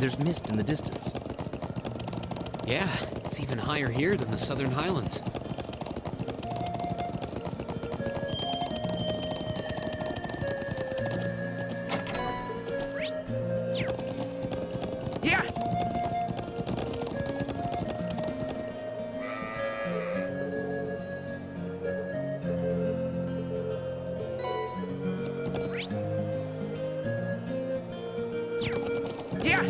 There's mist in the distance. Yeah, it's even higher here than the Southern Highlands. Yeah! Yeah!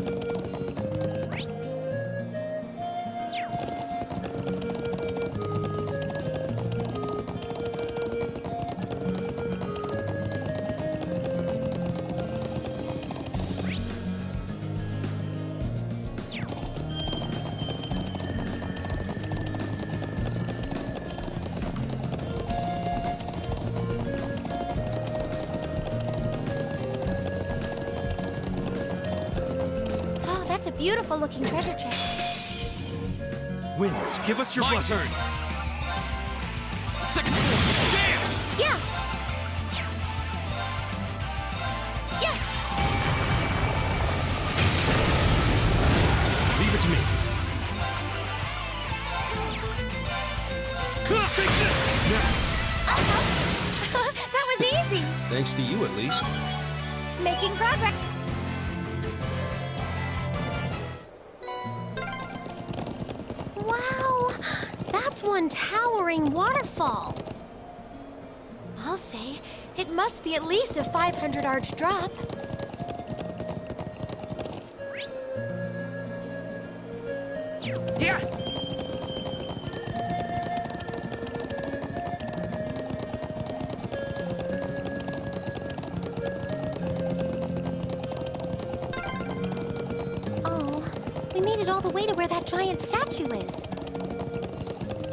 Oh, that's a beautiful looking treasure chest. Winds, give us your My blessing. turn! Second floor! Damn! Yeah! Yeah! Leave it to me. That was easy! Thanks to you, at least. Making progress. Wow! That's one towering waterfall. I'll say, it must be at least a 500 arch drop. Yeah! Oh, we made it all the way to where that giant statue is.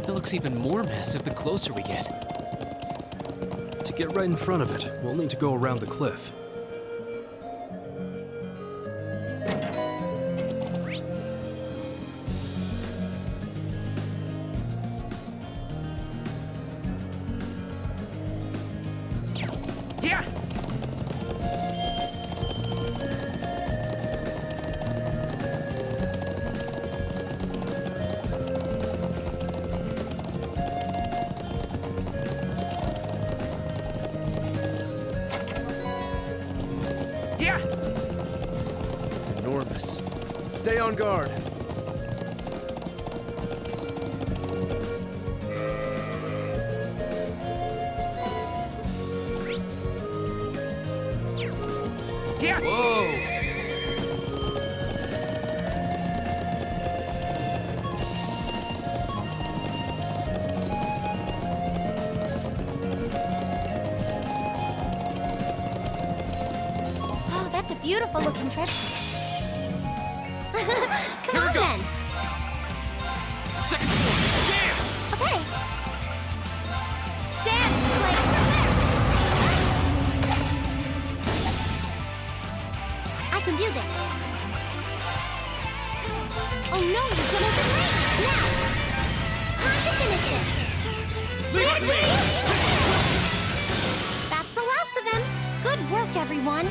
It looks even more massive the closer we get. To get right in front of it, we'll need to go around the cliff. Yeah! Yeah! It's enormous. Stay on guard. Yeah! Whoa! Oh, that's a beautiful looking treasure. Come Here we on go. then. Second floor! Damn! Okay. Dance, play from there. I can do this. Oh no, you've done it great! Now, time to finish this. Leave it to me! That's the last of them. Good work, everyone.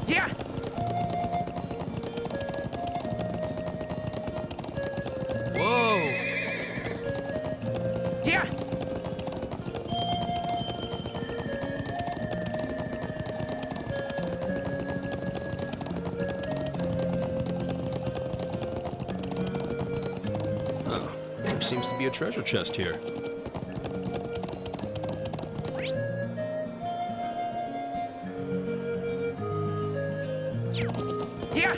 Yeah! Whoa! Yeah! Oh, there seems to be a treasure chest here. Yeah!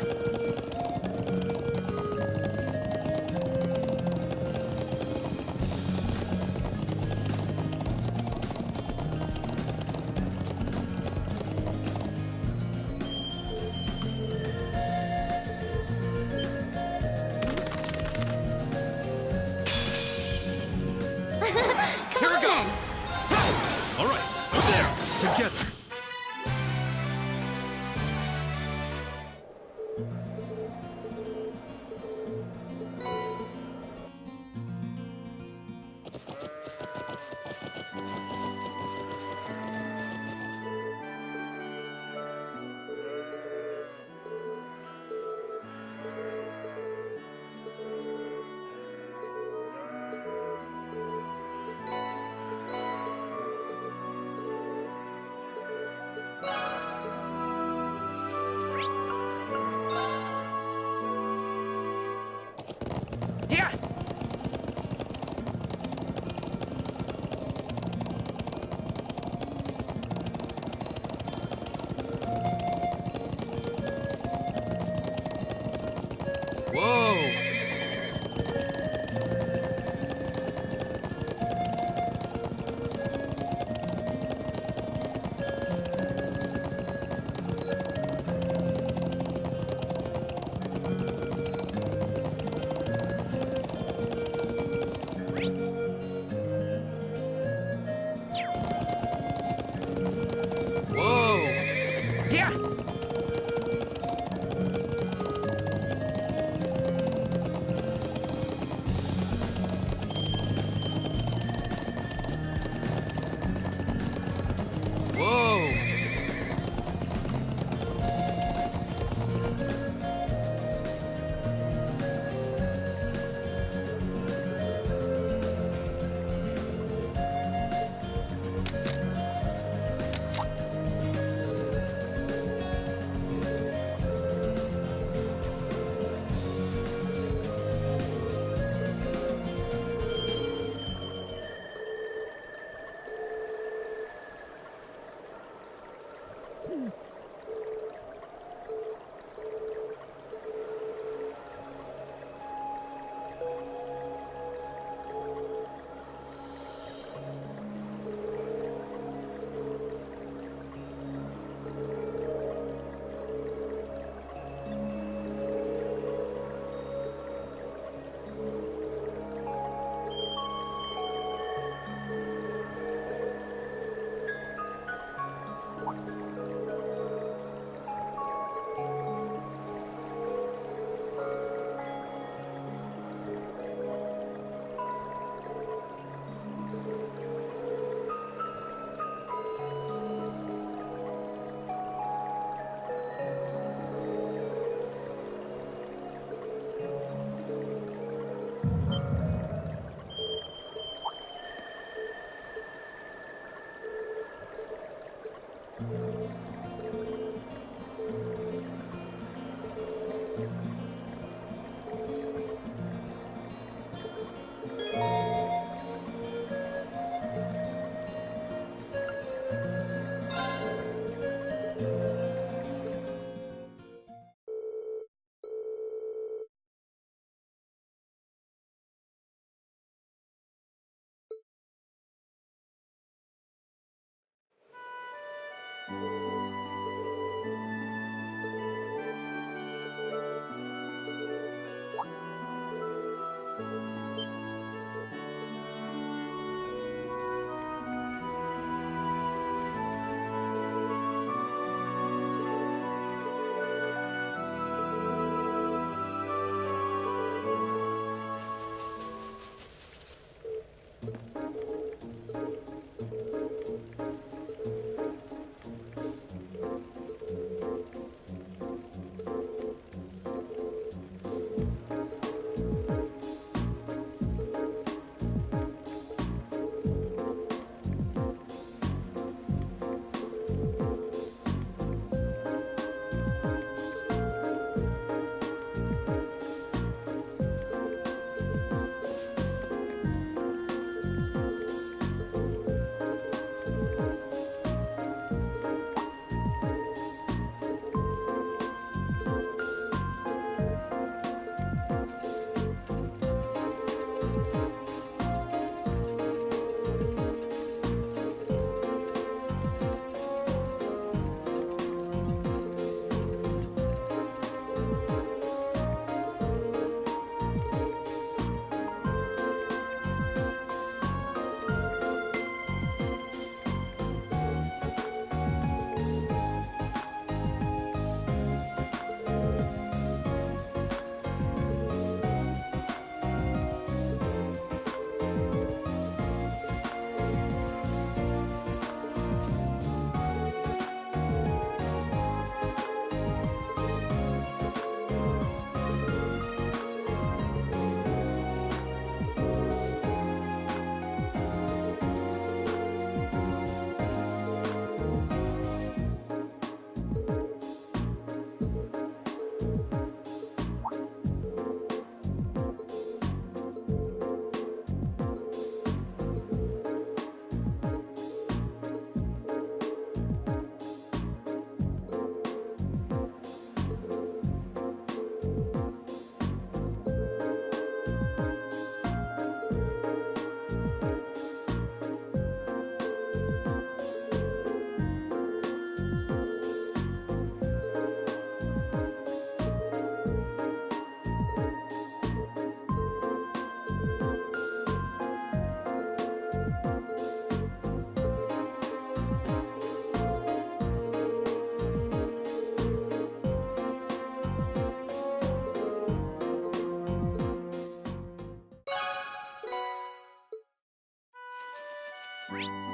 Yeah!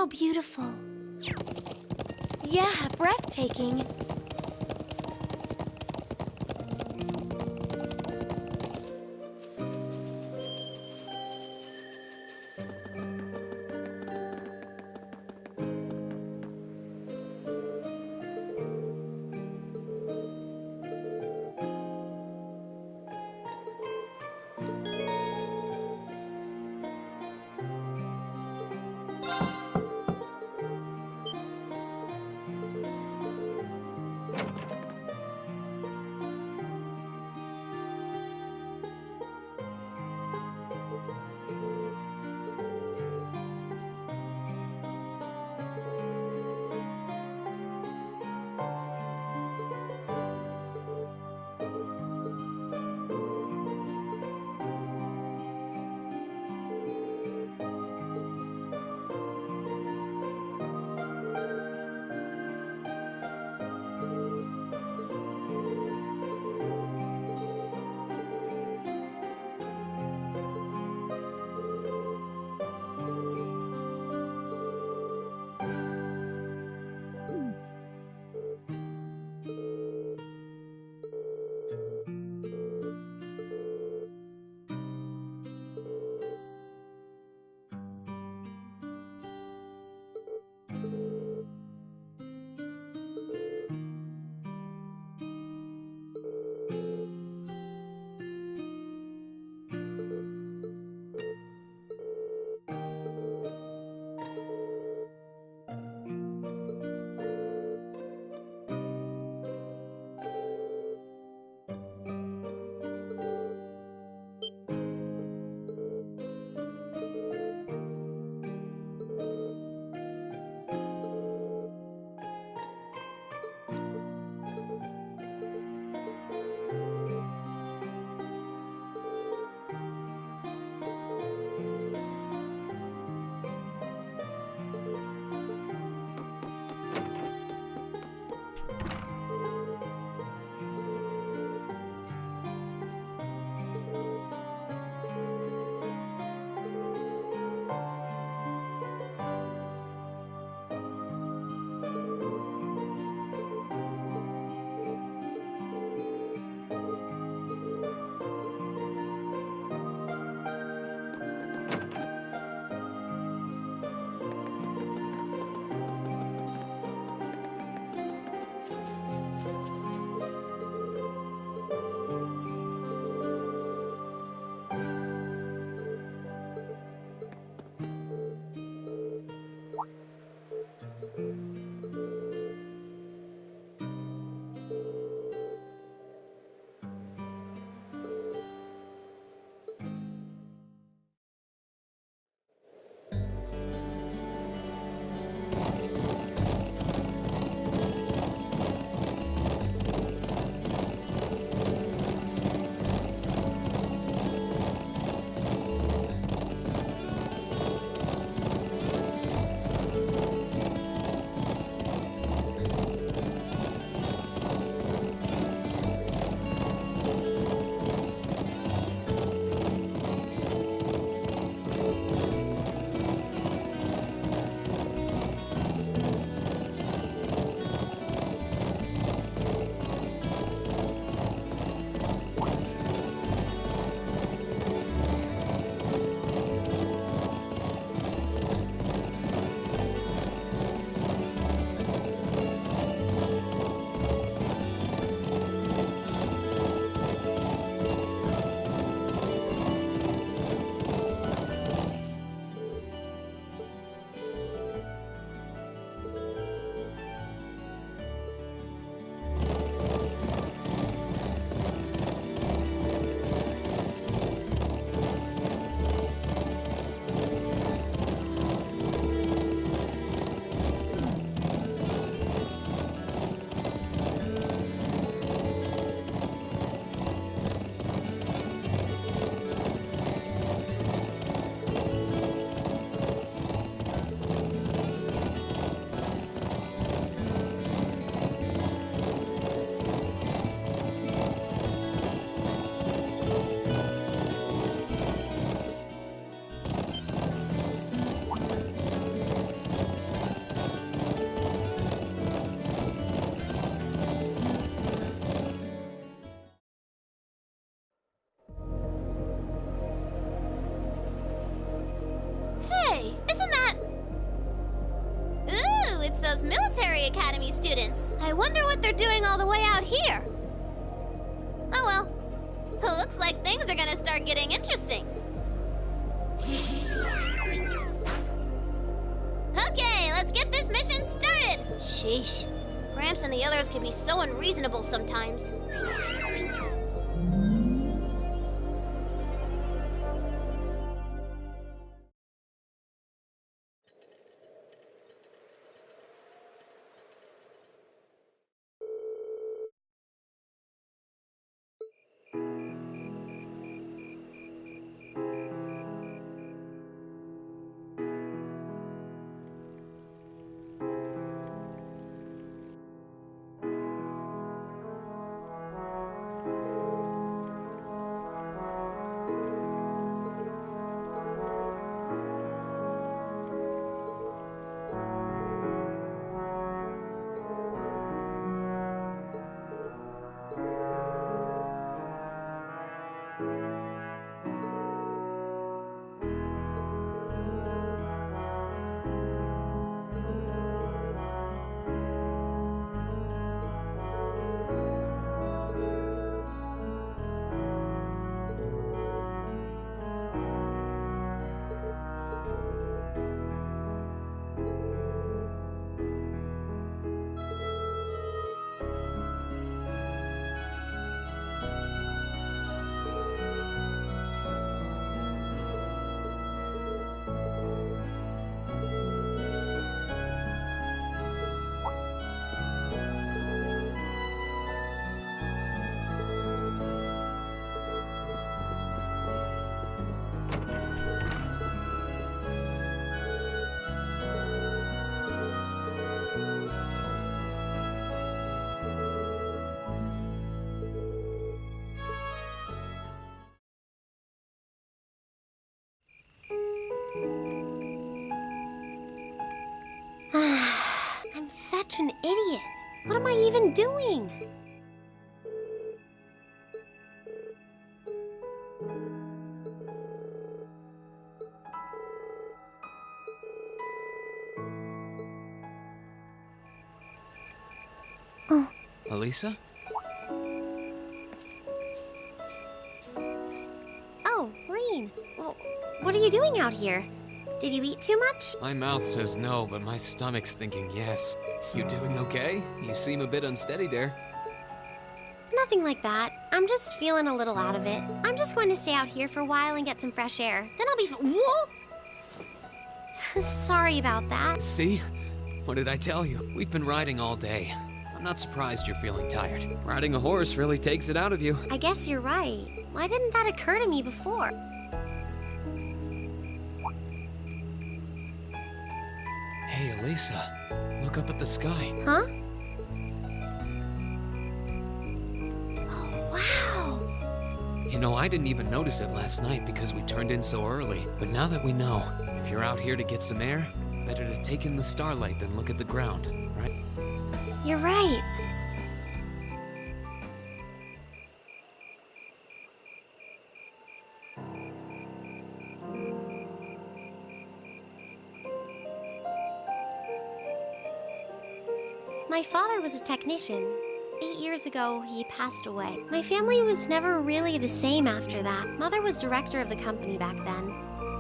How beautiful. Yeah, breathtaking. SHAREfactory Academy students. I wonder what they're doing all the way out here. Oh well. Looks like things are gonna start getting interesting. Okay, let's get this mission started! Sheesh. Gramps and the others can be so unreasonable sometimes. I'm such an idiot. What am I even doing? Elisa? Oh, Reen. Well, what are you doing out here? Did you eat too much? My mouth says no, but my stomach's thinking yes. You doing okay? You seem a bit unsteady there. Nothing like that. I'm just feeling a little out of it. I'm just going to stay out here for a while and get some fresh air. Then I'll be Whoa! Sorry about that. See? What did I tell you? We've been riding all day. I'm not surprised you're feeling tired. Riding a horse really takes it out of you. I guess you're right. Why didn't that occur to me before? Hey, Elisa. Look up at the sky. Huh? Oh, wow. You know, I didn't even notice it last night because we turned in so early. But now that we know, if you're out here to get some air, better to take in the starlight than look at the ground, right? You're right. My father was a technician. 8 years ago, he passed away. My family was never really the same after that. Mother was director of the company back then.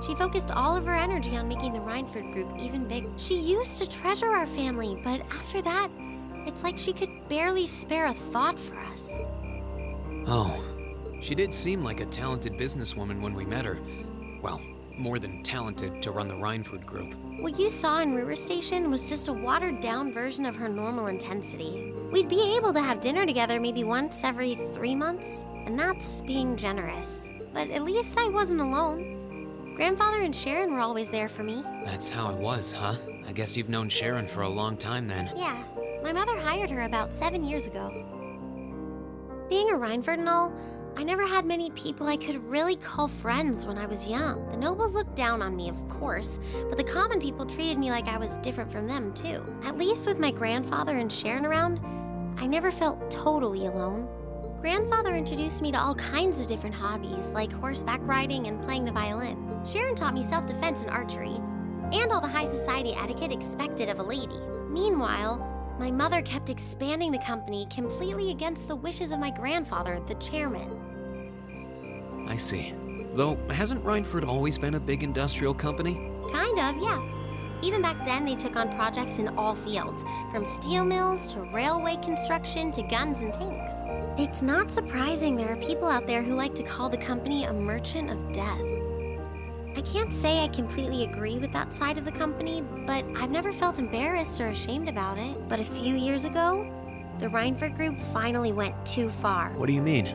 She focused all of her energy on making the Rhineford group even bigger. She used to treasure our family, but after that, it's like she could barely spare a thought for us. Oh, she did seem like a talented businesswoman when we met her. Well, more than talented to run the Rhineford group. What you saw in River Station was just a watered-down version of her normal intensity. We'd be able to have dinner together maybe once every 3 months, and that's being generous. But at least I wasn't alone. Grandfather and Sharon were always there for me. That's how it was, huh? I guess you've known Sharon for a long time then. Yeah, my mother hired her about 7 years ago. Being a Rhineford and all, I never had many people I could really call friends when I was young. The nobles looked down on me, of course, but the common people treated me like I was different from them, too. At least with my grandfather and Sharon around, I never felt totally alone. Grandfather introduced me to all kinds of different hobbies, like horseback riding and playing the violin. Sharon taught me self-defense and archery, and all the high society etiquette expected of a lady. Meanwhile, My mother kept expanding the company completely against the wishes of my grandfather, the chairman. I see. Though, hasn't Rhineford always been a big industrial company? Kind of, yeah. Even back then, they took on projects in all fields, from steel mills to railway construction to guns and tanks. It's not surprising there are people out there who like to call the company a merchant of death. I can't say I completely agree with that side of the company, but I've never felt embarrassed or ashamed about it. But a few years ago, the Rhineford Group finally went too far. What do you mean?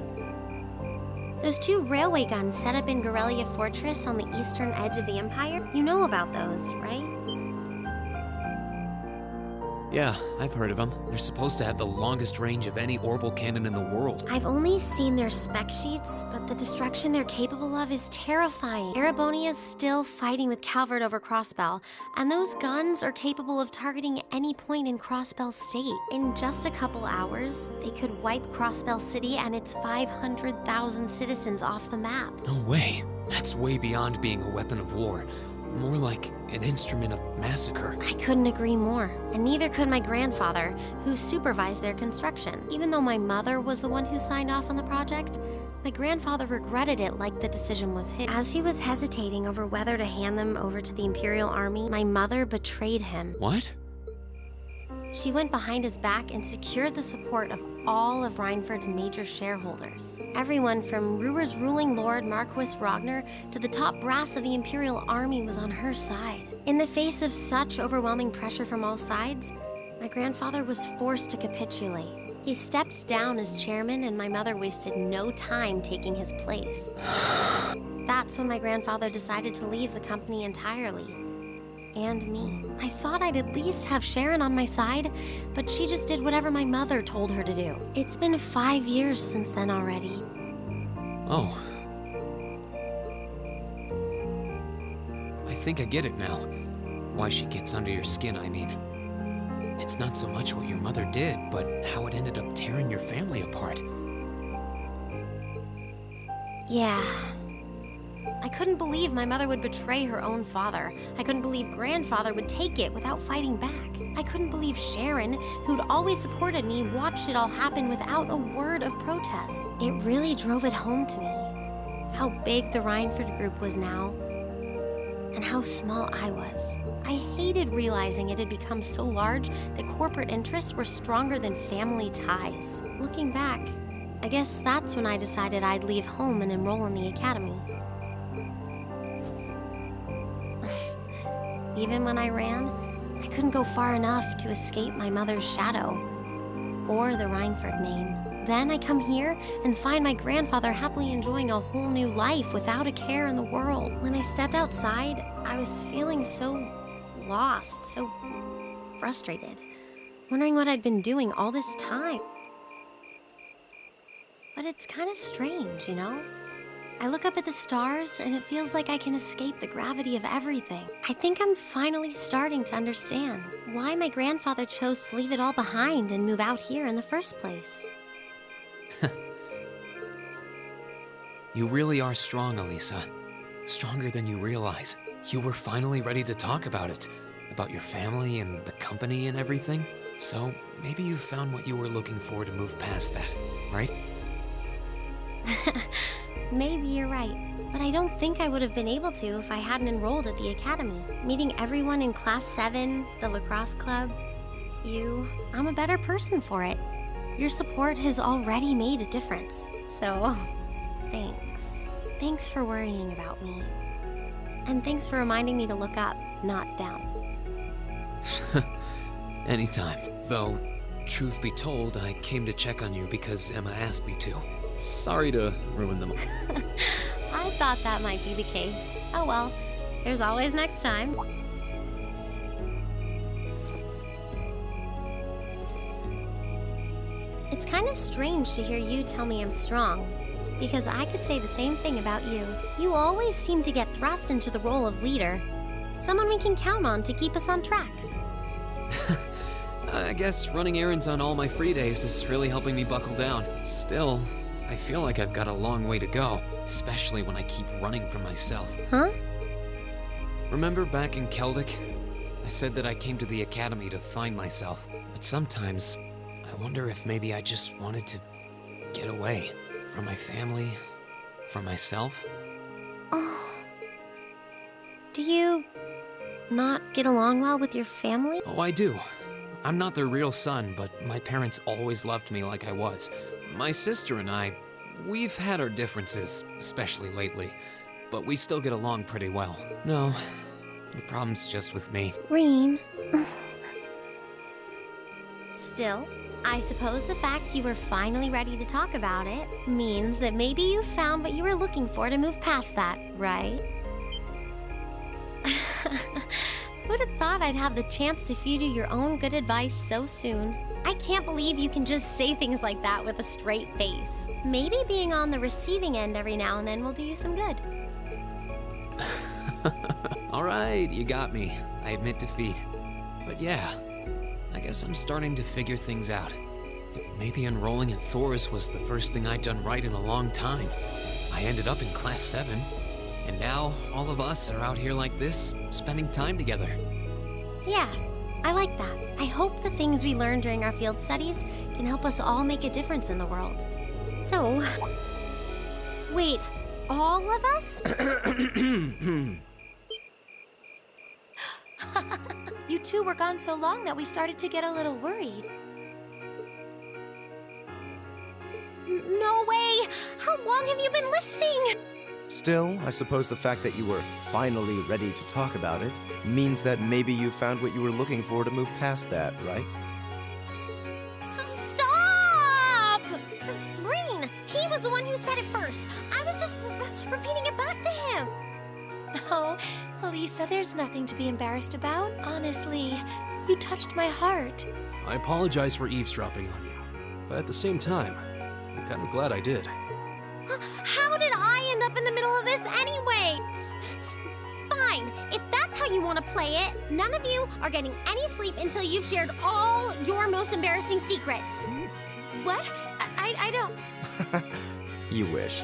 Those 2 railway guns set up in Guerrilla Fortress on the eastern edge of the Empire, you know about those, right? Yeah, I've heard of them. They're supposed to have the longest range of any orbital cannon in the world. I've only seen their spec sheets, but the destruction they're capable of is terrifying. Erebonia's still fighting with Calvert over Crossbell, and those guns are capable of targeting any point in Crossbell State. In just a couple hours, they could wipe Crossbell City and its 500,000 citizens off the map. No way. That's way beyond being a weapon of war. More like an instrument of massacre. I couldn't agree more, and neither could my grandfather, who supervised their construction. Even though my mother was the one who signed off on the project, my grandfather regretted it like the decision was his. As he was hesitating over whether to hand them over to the Imperial Army, my mother betrayed him. What? She went behind his back and secured the support of all of Rhineford's major shareholders. Everyone from Ruhr's ruling lord Marquis Ragnar to the top brass of the Imperial Army was on her side. In the face of such overwhelming pressure from all sides, my grandfather was forced to capitulate. He stepped down as chairman, and my mother wasted no time taking his place. That's when my grandfather decided to leave the company entirely. And me. I thought I'd at least have Sharon on my side, but she just did whatever my mother told her to do. It's been 5 years since then already. Oh. I think I get it now. Why she gets under your skin, I mean. It's not so much what your mother did, but how it ended up tearing your family apart. Yeah. I couldn't believe my mother would betray her own father. I couldn't believe grandfather would take it without fighting back. I couldn't believe Sharon, who'd always supported me, watched it all happen without a word of protest. It really drove it home to me. How big the Rhineford Group was now, and how small I was. I hated realizing it had become so large that corporate interests were stronger than family ties. Looking back, I guess that's when I decided I'd leave home and enroll in the academy. Even when I ran, I couldn't go far enough to escape my mother's shadow, or the Rhineford name. Then I come here and find my grandfather happily enjoying a whole new life without a care in the world. When I stepped outside, I was feeling so lost, so frustrated, wondering what I'd been doing all this time. But it's kind of strange, you know? I look up at the stars, and it feels like I can escape the gravity of everything. I think I'm finally starting to understand why my grandfather chose to leave it all behind and move out here in the first place. You really are strong, Elisa. Stronger than you realize. You were finally ready to talk about it. About your family and the company and everything. So, maybe you found what you were looking for to move past that, right? Maybe you're right, but I don't think I would have been able to if I hadn't enrolled at the academy. Meeting everyone in Class 7, the lacrosse club, you, I'm a better person for it. Your support has already made a difference, so thanks. Thanks for worrying about me. And thanks for reminding me to look up, not down. Anytime. Though, truth be told, I came to check on you because Emma asked me to. Sorry to ruin them. I thought that might be the case. Oh well, there's always next time. It's kind of strange to hear you tell me I'm strong, because I could say the same thing about you. You always seem to get thrust into the role of leader, someone we can count on to keep us on track. I guess running errands on all my free days is really helping me buckle down. Still, I feel like I've got a long way to go, especially when I keep running from myself. Huh? Remember back in Keldic? I said that I came to the academy to find myself, but sometimes I wonder if maybe I just wanted to get away from my family, from myself. Oh. Do you not get along well with your family? Oh, I do. I'm not their real son, but my parents always loved me like I was. My sister and I, we've had our differences, especially lately, but we still get along pretty well. No, the problem's just with me. Reen. Still, I suppose the fact you were finally ready to talk about it means that maybe you found what you were looking for to move past that, right? Who'd have thought I'd have the chance to feed you your own good advice so soon? I can't believe you can just say things like that with a straight face. Maybe being on the receiving end every now and then will do you some good. All right, you got me. I admit defeat. But yeah, I guess I'm starting to figure things out. Maybe enrolling in Thor's was the first thing I'd done right in a long time. I ended up in Class 7, and now all of us are out here like this, spending time together. Yeah, I like that. I hope the things we learned during our field studies can help us all make a difference in the world. So, wait, all of us? You two were gone so long that we started to get a little worried. No way! How long have you been listening? Still, I suppose the fact that you were finally ready to talk about it means that maybe you found what you were looking for to move past that, right? Stop! Breen, he was the one who said it first. I was just repeating it back to him. Oh, Lisa, there's nothing to be embarrassed about. Honestly, you touched my heart. I apologize for eavesdropping on you, but at the same time, I'm kind of glad I did. How did I end up in the middle of this anyway? Fine, if that's how you want to play it, none of you are getting any sleep until you've shared all your most embarrassing secrets. What? I don't... You wish.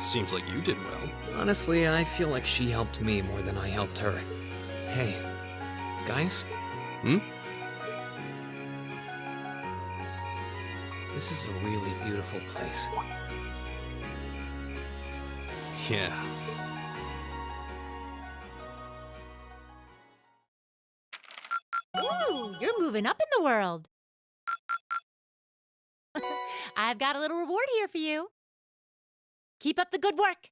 Seems like you did well. Honestly, I feel like she helped me more than I helped her. Hey, guys? This is a really beautiful place. Yeah. Ooh, you're moving up in the world. I've got a little reward here for you. Keep up the good work.